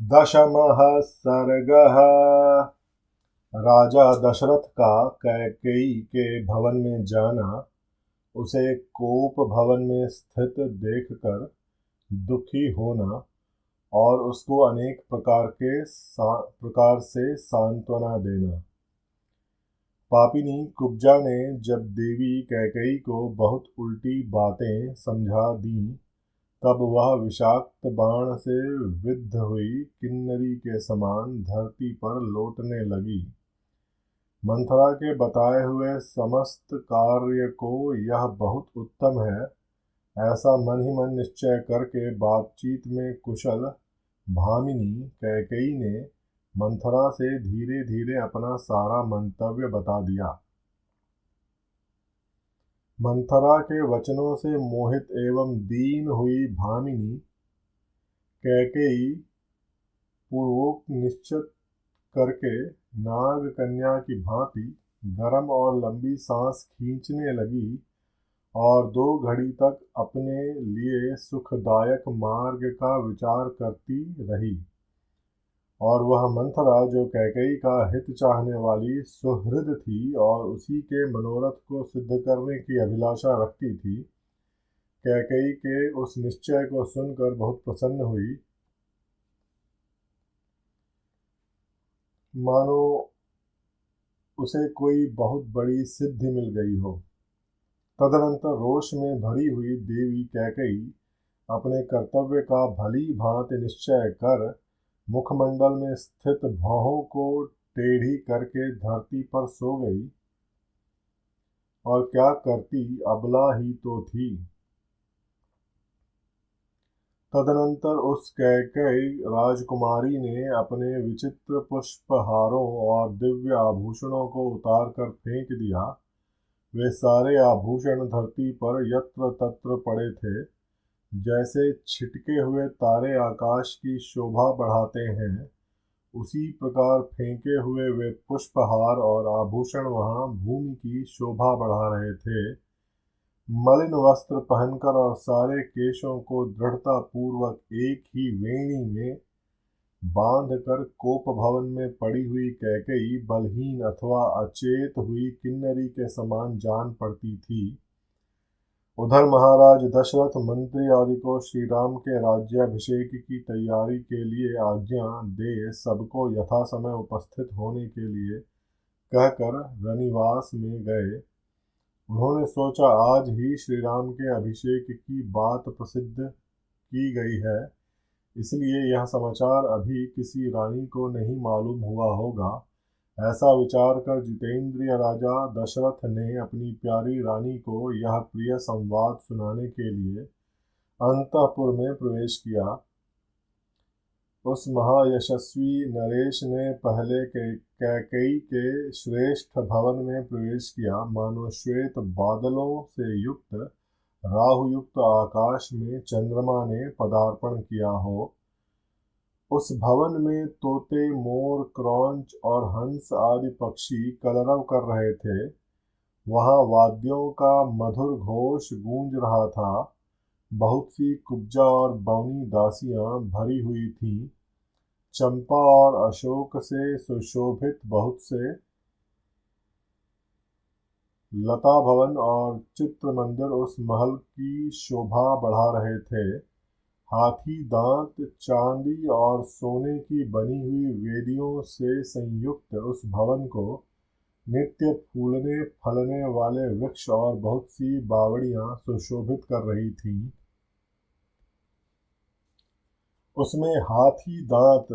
दशमः सर्गः। राजा दशरथ का कैकेयी के भवन में जाना, उसे कोप भवन में स्थित देखकर दुखी होना और उसको अनेक प्रकार से सांत्वना देना। पापिनी कुब्जा ने जब देवी कैकेयी को बहुत उल्टी बातें समझा दीं, तब वह विषाक्त बाण से विद्ध हुई किन्नरी के समान धरती पर लौटने लगी। मंथरा के बताए हुए समस्त कार्य को यह बहुत उत्तम है, ऐसा मन ही मन निश्चय करके बातचीत में कुशल भामिनी कैकेयी ने मंथरा से धीरे धीरे अपना सारा मंतव्य बता दिया। मंथरा के वचनों से मोहित एवं दीन हुई भामिनी कैकेयी पूर्वोक्त निश्चित करके नाग कन्या की भांति गरम और लंबी सांस खींचने लगी और 2 घड़ी तक अपने लिए सुखदायक मार्ग का विचार करती रही। और वह मंथरा, जो कैकेयी का हित चाहने वाली सुहृद थी और उसी के मनोरथ को सिद्ध करने की अभिलाषा रखती थी, कैकेयी के उस निश्चय को सुनकर बहुत प्रसन्न हुई, मानो उसे कोई बहुत बड़ी सिद्धि मिल गई हो। तदनंतर रोष में भरी हुई देवी कैकेयी अपने कर्तव्य का भली भांति निश्चय कर मुखमंडल में स्थित भौहों को टेढ़ी करके धरती पर सो गई। और क्या करती, अबला ही तो थी। तदनंतर उस कैकेयी राजकुमारी ने अपने विचित्र पुष्पहारों और दिव्य आभूषणों को उतार कर फेंक दिया। वे सारे आभूषण धरती पर यत्र तत्र पड़े थे, जैसे छिटके हुए तारे आकाश की शोभा बढ़ाते हैं, उसी प्रकार फेंके हुए वे पुष्पहार और आभूषण वहां भूमि की शोभा बढ़ा रहे थे। मलिन वस्त्र पहनकर और सारे केशों को दृढ़ता पूर्वक एक ही वेणी में बांधकर कोप भवन में पड़ी हुई कैकेयी बलहीन अथवा अचेत हुई किन्नरी के समान जान पड़ती थी। उधर महाराज दशरथ मंत्री आदि को श्री राम के राज्याभिषेक की तैयारी के लिए आज्ञा दे सबको यथा समय उपस्थित होने के लिए कहकर रनिवास में गए। उन्होंने सोचा, आज ही श्री राम के अभिषेक की बात प्रसिद्ध की गई है, इसलिए यह समाचार अभी किसी रानी को नहीं मालूम हुआ होगा। ऐसा विचार कर जितेंद्रिय राजा दशरथ ने अपनी प्यारी रानी को यह प्रिय संवाद सुनाने के लिए अंतःपुर में प्रवेश किया। उस महायशस्वी नरेश ने पहले कैकेयी के श्रेष्ठ भवन में प्रवेश किया, मानो श्वेत बादलों से युक्त राहुयुक्त आकाश में चंद्रमा ने पदार्पण किया हो। उस भवन में तोते, मोर, क्रौंच और हंस आदि पक्षी कलरव कर रहे थे। वहां वाद्यों का मधुर घोष गूंज रहा था। बहुत सी कुब्जा और बौनी दासियां भरी हुई थीं। चंपा और अशोक से सुशोभित बहुत से लता भवन और चित्र मंदिर उस महल की शोभा बढ़ा रहे थे। हाथी दांत, चांदी और सोने की बनी हुई वेदियों से संयुक्त उस भवन को नित्य फूलने फलने वाले वृक्ष और बहुत सी बावड़ियां सुशोभित कर रही थीं। उसमें हाथी दांत,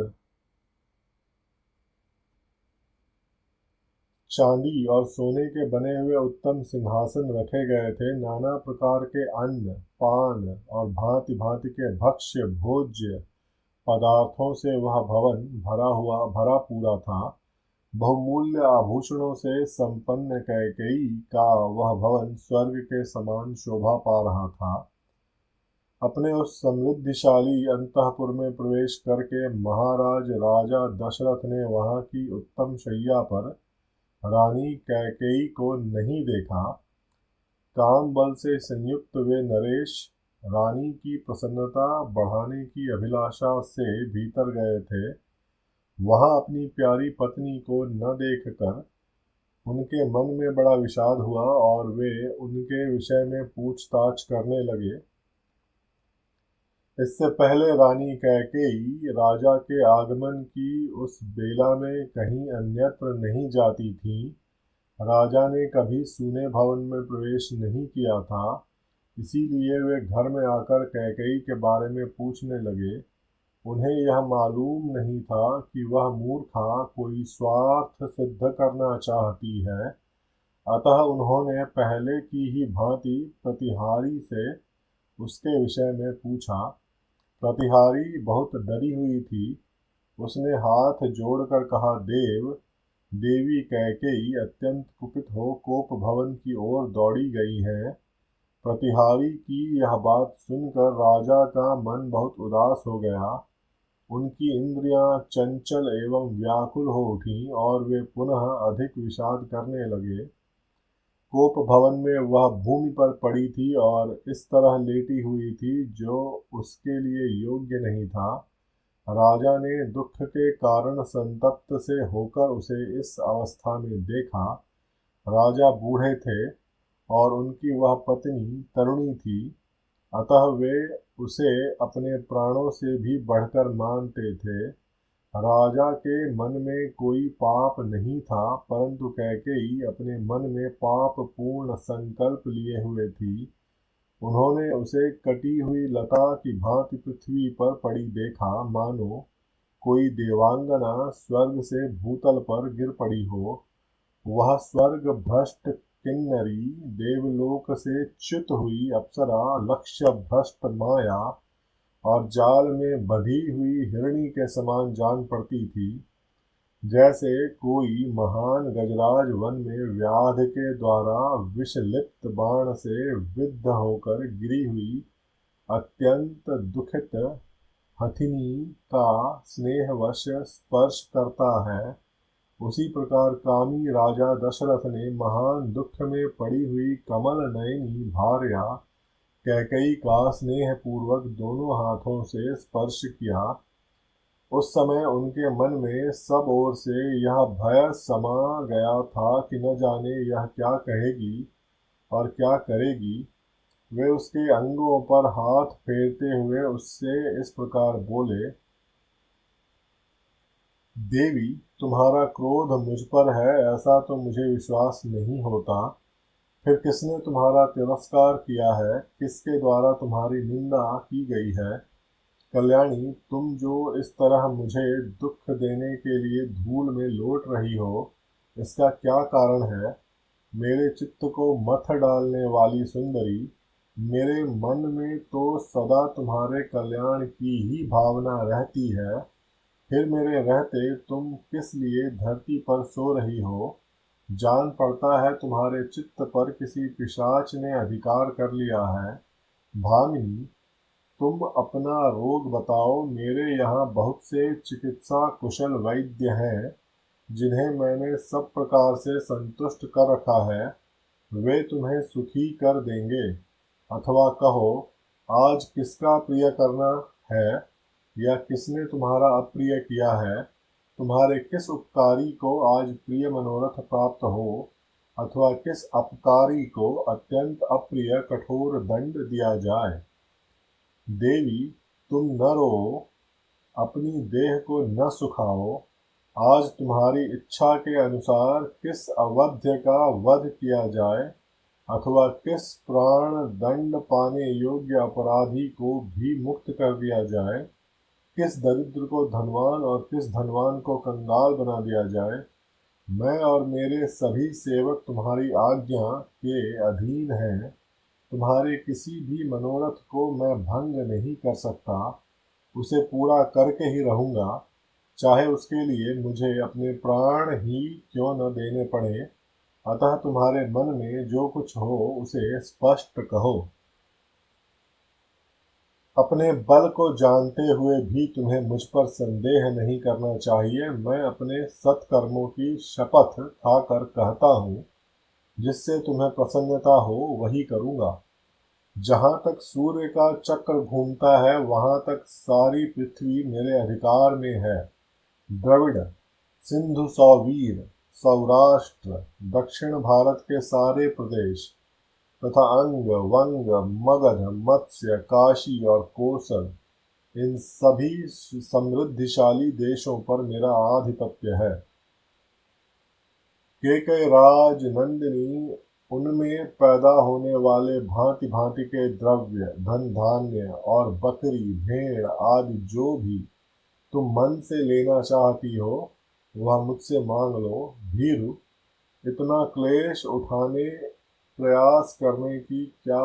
चांदी और सोने के बने हुए उत्तम सिंहासन रखे गए थे। नाना प्रकार के अन्न, पान और भांति भांति के भक्ष्य भोज्य पदार्थों से वह भवन भरा पूरा था। बहुमूल्य आभूषणों से संपन्न कैकेयी का वह भवन स्वर्ग के समान शोभा पा रहा था। अपने उस समृद्धिशाली अंतःपुर में प्रवेश करके महाराज राजा दशरथ ने वहां की उत्तम शैया पर रानी कैकेयी को नहीं देखा। काम बल से संयुक्त वे नरेश रानी की प्रसन्नता बढ़ाने की अभिलाषा से भीतर गए थे, वहां अपनी प्यारी पत्नी को न देखकर उनके मन में बड़ा विषाद हुआ और वे उनके विषय में पूछताछ करने लगे। इससे पहले रानी कैकेयी राजा के आगमन की उस बेला में कहीं अन्यत्र नहीं जाती थीं। राजा ने कभी सूने भवन में प्रवेश नहीं किया था, इसीलिए वे घर में आकर कैकेयी के बारे में पूछने लगे। उन्हें यह मालूम नहीं था कि वह मूर्खा कोई स्वार्थ सिद्ध करना चाहती है, अतः उन्होंने पहले की ही भांति प्रतिहारी से उसके विषय में पूछा। प्रतिहारी बहुत डरी हुई थी। उसने हाथ जोड़कर कहा, देवी कैकेयी अत्यंत कुपित हो कोप भवन की ओर दौड़ी गई हैं। प्रतिहारी की यह बात सुनकर राजा का मन बहुत उदास हो गया। उनकी इंद्रियां चंचल एवं व्याकुल हो उठीं और वे पुनः अधिक विषाद करने लगे। कोप भवन में वह भूमि पर पड़ी थी और इस तरह लेटी हुई थी जो उसके लिए योग्य नहीं था। राजा ने दुख के कारण संतप्त से होकर उसे इस अवस्था में देखा। राजा बूढ़े थे और उनकी वह पत्नी तरुणी थी, अतः वे उसे अपने प्राणों से भी बढ़कर मानते थे। राजा के मन में कोई पाप नहीं था, परंतु कैकेयी अपने मन में पाप पूर्ण संकल्प लिए हुए थी। उन्होंने उसे कटी हुई लता की भांति पृथ्वी पर पड़ी देखा, मानो कोई देवांगना स्वर्ग से भूतल पर गिर पड़ी हो। वह स्वर्ग भ्रष्ट किन्नरी, देवलोक से च्युत हुई अप्सरा, लक्ष्य भ्रष्ट माया और जाल में बंधी हुई हिरणी के समान जान पड़ती थी। जैसे कोई महान गजराज वन में व्याध के द्वारा विषलिप्त बाण से विद्ध होकर गिरी हुई अत्यंत दुखित हथिनी का स्नेहवश स्पर्श करता है, उसी प्रकार कामी राजा दशरथ ने महान दुख में पड़ी हुई कमल नयनी भार्या कैकेयी का स्नेह पूर्वक दोनों हाथों से स्पर्श किया। उस समय उनके मन में सब ओर से यह भय समा गया था कि न जाने यह क्या कहेगी और क्या करेगी। वे उसके अंगों पर हाथ फेरते हुए उससे इस प्रकार बोले, देवी, तुम्हारा क्रोध मुझ पर है ऐसा तो मुझे विश्वास नहीं होता। फिर किसने तुम्हारा तिरस्कार किया है, किसके द्वारा तुम्हारी निंदा की गई है? कल्याणी, तुम जो इस तरह मुझे दुख देने के लिए धूल में लौट रही हो, इसका क्या कारण है? मेरे चित्त को मथ डालने वाली सुंदरी, मेरे मन में तो सदा तुम्हारे कल्याण की ही भावना रहती है, फिर मेरे रहते तुम किस लिए धरती पर सो रही हो? जान पड़ता है तुम्हारे चित्त पर किसी पिशाच ने अधिकार कर लिया है। भामिनी, तुम अपना रोग बताओ। मेरे यहाँ बहुत से चिकित्सा कुशल वैद्य हैं, जिन्हें मैंने सब प्रकार से संतुष्ट कर रखा है। वे तुम्हें सुखी कर देंगे। अथवा कहो, आज किसका प्रिय करना है या किसने तुम्हारा अप्रिय किया है? तुम्हारे किस उपकारी को आज प्रिय मनोरथ प्राप्त हो, अथवा किस अपकारी को अत्यंत अप्रिय कठोर दंड दिया जाए? देवी, तुम न रो, अपनी देह को न सुखाओ। आज तुम्हारी इच्छा के अनुसार किस अवध्य का वध किया जाए, अथवा किस प्राण दंड पाने योग्य अपराधी को भी मुक्त कर दिया जाए, किस दरिद्र को धनवान और किस धनवान को कंगाल बना दिया जाए। मैं और मेरे सभी सेवक तुम्हारी आज्ञा के अधीन हैं। तुम्हारे किसी भी मनोरथ को मैं भंग नहीं कर सकता, उसे पूरा करके ही रहूँगा, चाहे उसके लिए मुझे अपने प्राण ही क्यों न देने पड़े। अतः तुम्हारे मन में जो कुछ हो उसे स्पष्ट कहो। अपने बल को जानते हुए भी तुम्हें मुझ पर संदेह नहीं करना चाहिए। मैं अपने सत्कर्मों की शपथ खाकर कहता हूँ, जिससे तुम्हें प्रसन्नता हो वही करूँगा। जहाँ तक सूर्य का चक्र घूमता है वहाँ तक सारी पृथ्वी मेरे अधिकार में है। द्रविड़, सिंधु सौवीर, सौराष्ट्र, दक्षिण भारत के सारे प्रदेश तथा अंग, वंग, मगध, मत्स्य, काशी और कोसल, इन सभी समृद्धिशाली देशों पर मेरा आधिपत्य है। केकय राज नंदिनी, उनमें पैदा होने वाले भांति भांति के द्रव्य, धन धान्य और बकरी, भेड़ आदि जो भी तुम मन से लेना चाहती हो वह मुझसे मांग लो। भीरु, इतना क्लेश उठाने प्रयास करने की क्या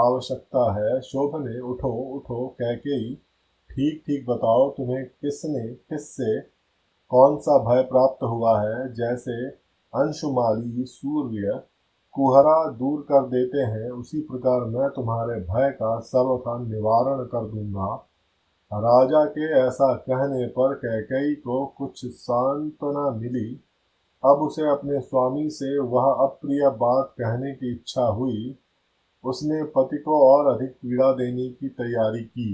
आवश्यकता है? शोभने, उठो उठो। कैकेयी, ठीक ठीक बताओ, तुम्हें किससे कौन सा भय प्राप्त हुआ है? जैसे अंशुमाली सूर्य कुहरा दूर कर देते हैं, उसी प्रकार मैं तुम्हारे भय का सर्वथा निवारण कर दूंगा। राजा के ऐसा कहने पर कैकेयी को कुछ सांत्वना मिली। अब उसे अपने स्वामी से वह अप्रिय बात कहने की इच्छा हुई। उसने पति को और अधिक पीड़ा देने की तैयारी की।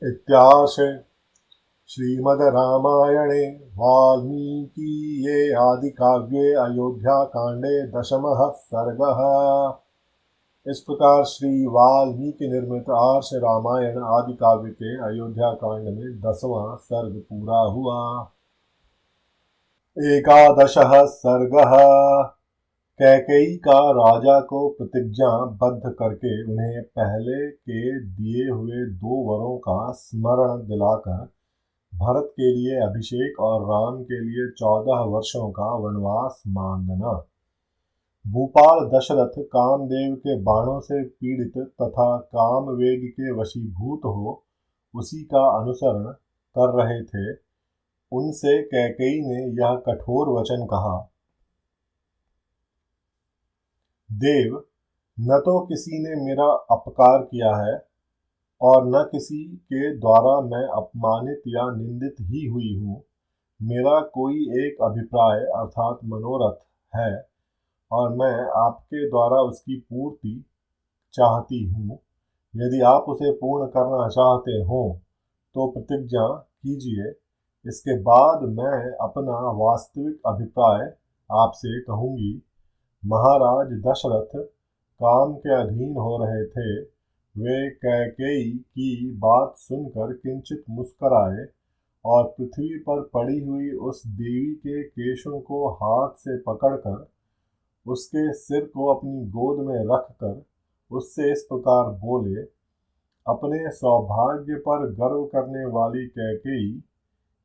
इत्यार्षे श्रीमद् रामायणे वाल्मीकीये आदिकाव्ये अयोध्याकांडे दशमः सर्गः। इस प्रकार श्री वाल्मीकि निर्मित आर्ष रामायण आदि काव्य के अयोध्या कांड में 10वां सर्ग पूरा हुआ। 11 सर्गः। कैकेयी का राजा को प्रतिज्ञा बद्ध करके उन्हें पहले के दिए हुए 2 वरों का स्मरण दिलाकर भरत के लिए अभिषेक और राम के लिए 14 वर्षों का वनवास मांगना। भूपाल दशरथ कामदेव के बाणों से पीड़ित तथा कामवेग के वशीभूत हो उसी का अनुसरण कर रहे थे। उनसे कैकेयी ने यह कठोर वचन कहा। देव, न तो किसी ने मेरा अपकार किया है और न किसी के द्वारा मैं अपमानित या निंदित ही हुई हूँ। मेरा कोई एक अभिप्राय अर्थात मनोरथ है और मैं आपके द्वारा उसकी पूर्ति चाहती हूँ। यदि आप उसे पूर्ण करना चाहते हो तो प्रतिज्ञा कीजिए। इसके बाद मैं अपना वास्तविक अभिप्राय आपसे कहूँगी। महाराज दशरथ काम के अधीन हो रहे थे। वे कैकेयी की बात सुनकर किंचित मुस्कराए और पृथ्वी पर पड़ी हुई उस देवी के केशों को हाथ से पकड़कर उसके सिर को अपनी गोद में रखकर उससे इस प्रकार बोले। अपने सौभाग्य पर गर्व करने वाली कैकेयी,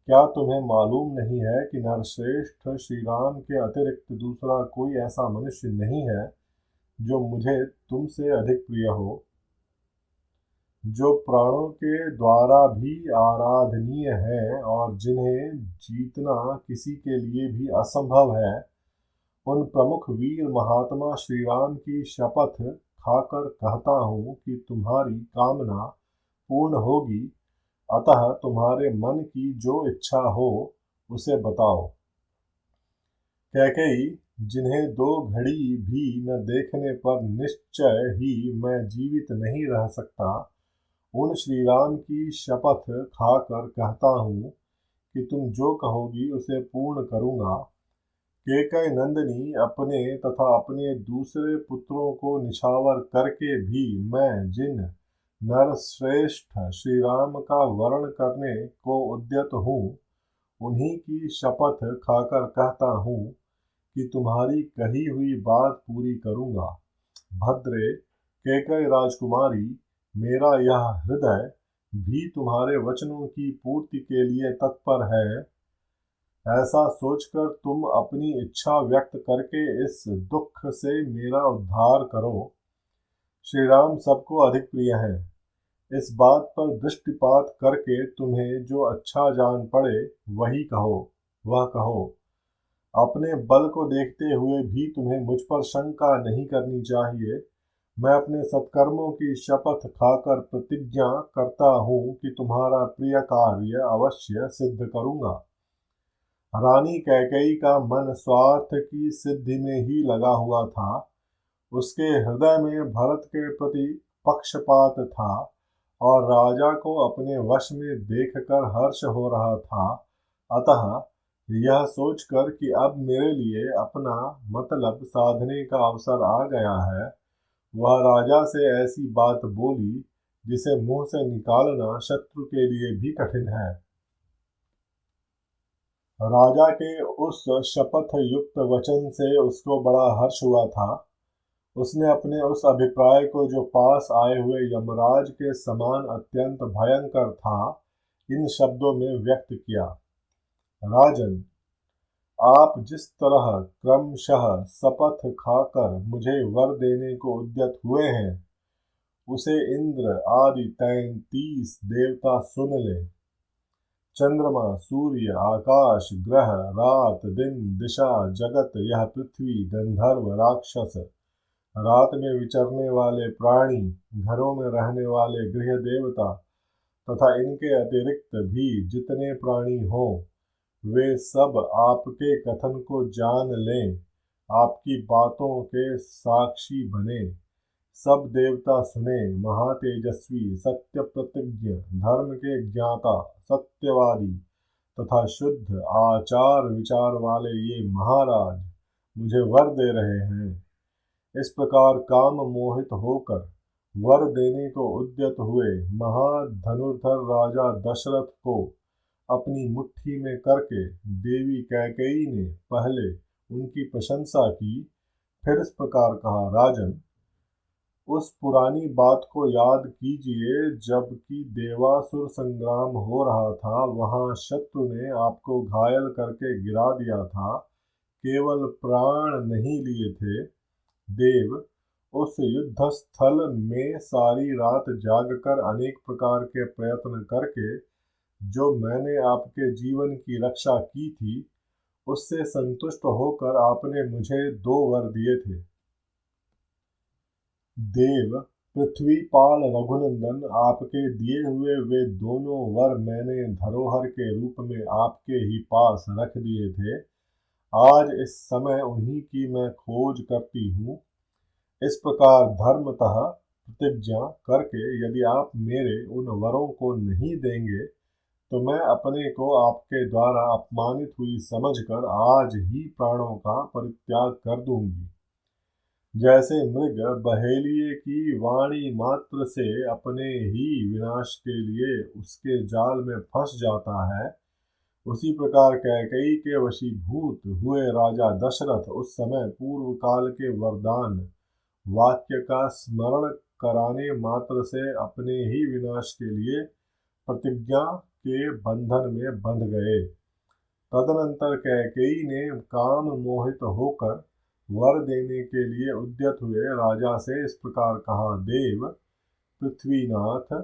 क्या तुम्हें मालूम नहीं है कि नरश्रेष्ठ श्री राम के अतिरिक्त दूसरा कोई ऐसा मनुष्य नहीं है जो मुझे तुमसे अधिक प्रिय हो, जो प्राणों के द्वारा भी आराधनीय है और जिन्हें जीतना किसी के लिए भी असंभव है। उन प्रमुख वीर महात्मा श्री राम की शपथ खाकर कहता हूँ कि तुम्हारी कामना पूर्ण होगी। अतः तुम्हारे मन की जो इच्छा हो उसे बताओ। कैकेयी, जिन्हें 2 घड़ी भी न देखने पर निश्चय ही मैं जीवित नहीं रह सकता, उन श्री राम की शपथ खाकर कहता हूँ कि तुम जो कहोगी उसे पूर्ण करूँगा। केकय नंदिनी, अपने तथा अपने दूसरे पुत्रों को निछावर करके भी मैं जिन नरश्रेष्ठ श्री राम का वर्ण करने को उद्यत हूँ उन्हीं की शपथ खाकर कहता हूँ कि तुम्हारी कही हुई बात पूरी करूँगा। भद्रे कैकेयी राजकुमारी, मेरा यह हृदय भी तुम्हारे वचनों की पूर्ति के लिए तत्पर है। ऐसा सोचकर तुम अपनी इच्छा व्यक्त करके इस दुख से मेरा उद्धार करो। श्री राम सबको अधिक प्रिय हैं। इस बात पर दृष्टिपात करके तुम्हें जो अच्छा जान पड़े वही कहो, वह कहो। अपने बल को देखते हुए भी तुम्हें मुझ पर शंका नहीं करनी चाहिए। मैं अपने सत्कर्मों की शपथ खाकर प्रतिज्ञा करता हूँ कि तुम्हारा प्रिय कार्य अवश्य सिद्ध करूँगा। रानी कैकेयी का मन स्वार्थ की सिद्धि में ही लगा हुआ था। उसके हृदय में भरत के प्रति पक्षपात था और राजा को अपने वश में देखकर हर्ष हो रहा था। अतः यह सोचकर कि अब मेरे लिए अपना मतलब साधने का अवसर आ गया है, वह राजा से ऐसी बात बोली जिसे मुंह से निकालना शत्रु के लिए भी कठिन है। राजा के उस शपथ युक्त वचन से उसको बड़ा हर्ष हुआ था। उसने अपने उस अभिप्राय को, जो पास आए हुए यमराज के समान अत्यंत भयंकर था, इन शब्दों में व्यक्त किया। राजन, आप जिस तरह क्रमशः शपथ खाकर मुझे वर देने को उद्यत हुए हैं, उसे इंद्र आदि 33 देवता सुन ले। चंद्रमा, सूर्य, आकाश, ग्रह, रात, दिन, दिशा, जगत, यह पृथ्वी, गंधर्व, राक्षस, रात में विचरने वाले प्राणी, घरों में रहने वाले गृह देवता तथा इनके अतिरिक्त भी जितने प्राणी हों, वे सब आपके कथन को जान लें, आपकी बातों के साक्षी बने। सब देवता सुने। महातेजस्वी, सत्य प्रतिज्ञ, धर्म के ज्ञाता, सत्यवादी तथा शुद्ध आचार विचार वाले ये महाराज मुझे वर दे रहे हैं। इस प्रकार काम मोहित होकर वर देने को उद्यत हुए महाधनुर्धर राजा दशरथ को अपनी मुट्ठी में करके देवी कैकेयी ने पहले उनकी प्रशंसा की, फिर इस प्रकार कहा। राजन, उस पुरानी बात को याद कीजिए, जबकि देवासुर संग्राम हो रहा था, वहां शत्रु ने आपको घायल करके गिरा दिया था, केवल प्राण नहीं लिए थे। देव, उस युद्ध स्थल में सारी रात जागकर अनेक प्रकार के प्रयत्न करके जो मैंने आपके जीवन की रक्षा की थी, उससे संतुष्ट होकर आपने मुझे 2 वर दिए थे। देव, पृथ्वीपाल रघुनंदन, आपके दिए हुए वे दोनों वर मैंने धरोहर के रूप में आपके ही पास रख दिए थे। आज इस समय उन्हीं की मैं खोज करती हूँ। इस प्रकार धर्मतः प्रतिज्ञा करके यदि आप मेरे उन वरों को नहीं देंगे, तो मैं अपने को आपके द्वारा अपमानित हुई समझकर आज ही प्राणों का परित्याग कर दूंगी। जैसे मृग बहेलिए की वाणी मात्र से अपने ही विनाश के लिए उसके जाल में फंस जाता है, उसी प्रकार कैकेयी के वशीभूत हुए राजा दशरथ उस समय पूर्व काल के वरदान वाक्य का स्मरण कराने मात्र से अपने ही विनाश के लिए प्रतिज्ञा के बंधन में बंध गए। तदनंतर कैकेयी ने काम मोहित होकर वर देने के लिए उद्यत हुए राजा से इस प्रकार कहा। देव, पृथ्वीनाथ,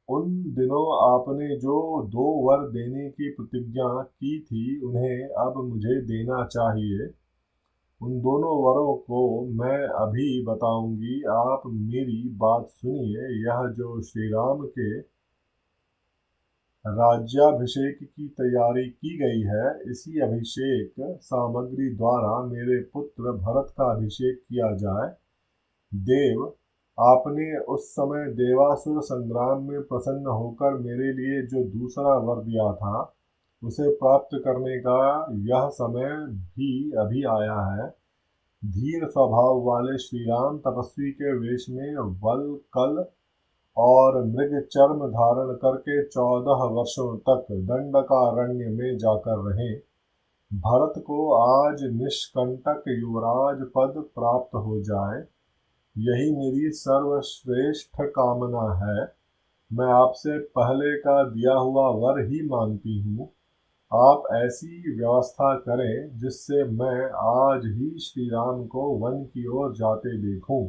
उन दिनों आपने जो 2 वर देने की प्रतिज्ञा की थी, उन्हें अब मुझे देना चाहिए। उन दोनों वरों को मैं अभी बताऊंगी, आप मेरी बात सुनिए। यह जो श्री राम के राज्याभिषेक की तैयारी की गई है, इसी अभिषेक सामग्री द्वारा मेरे पुत्र भरत का अभिषेक किया जाए। देव, आपने उस समय देवासुर संग्राम में प्रसन्न होकर मेरे लिए जो दूसरा वर दिया था, उसे प्राप्त करने का यह समय भी अभी आया है। धीर स्वभाव वाले श्री राम तपस्वी के वेश में वल कल और मृग चर्म धारण करके 14 वर्षों तक दंडकारण्य में जाकर रहे। भरत को आज निष्कंटक युवराज पद प्राप्त हो जाए, यही मेरी सर्वश्रेष्ठ कामना है। मैं आपसे पहले का दिया हुआ वर ही मांगती हूँ। आप ऐसी व्यवस्था करें जिससे मैं आज ही श्री राम को वन की ओर जाते देखूं।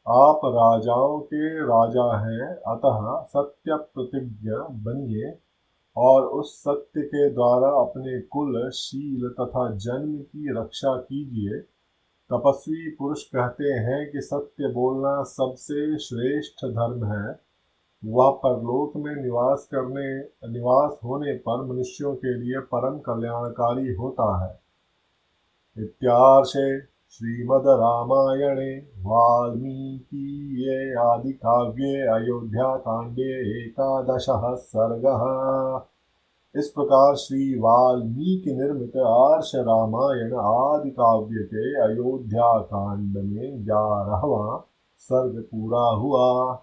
आप राजाओं के राजा हैं, अतः सत्य प्रतिज्ञ बनिए और उस सत्य के द्वारा अपने कुल, शील तथा जन्म की रक्षा कीजिए। तपस्वी पुरुष कहते हैं कि सत्य बोलना सबसे श्रेष्ठ धर्म है। वह परलोक में निवास होने पर मनुष्यों के लिए परम कल्याणकारी होता है। इत्यार्षे श्रीमद् रामायणे वाल्मीकीये आदिकाव्ये अयोध्याकाण्डे एकादशः सर्गः। इस प्रकार श्री वाल्मीकि निर्मित आर्ष रामायण आदि काव्य के अयोध्या कांड में 11वां सर्ग पूरा हुआ।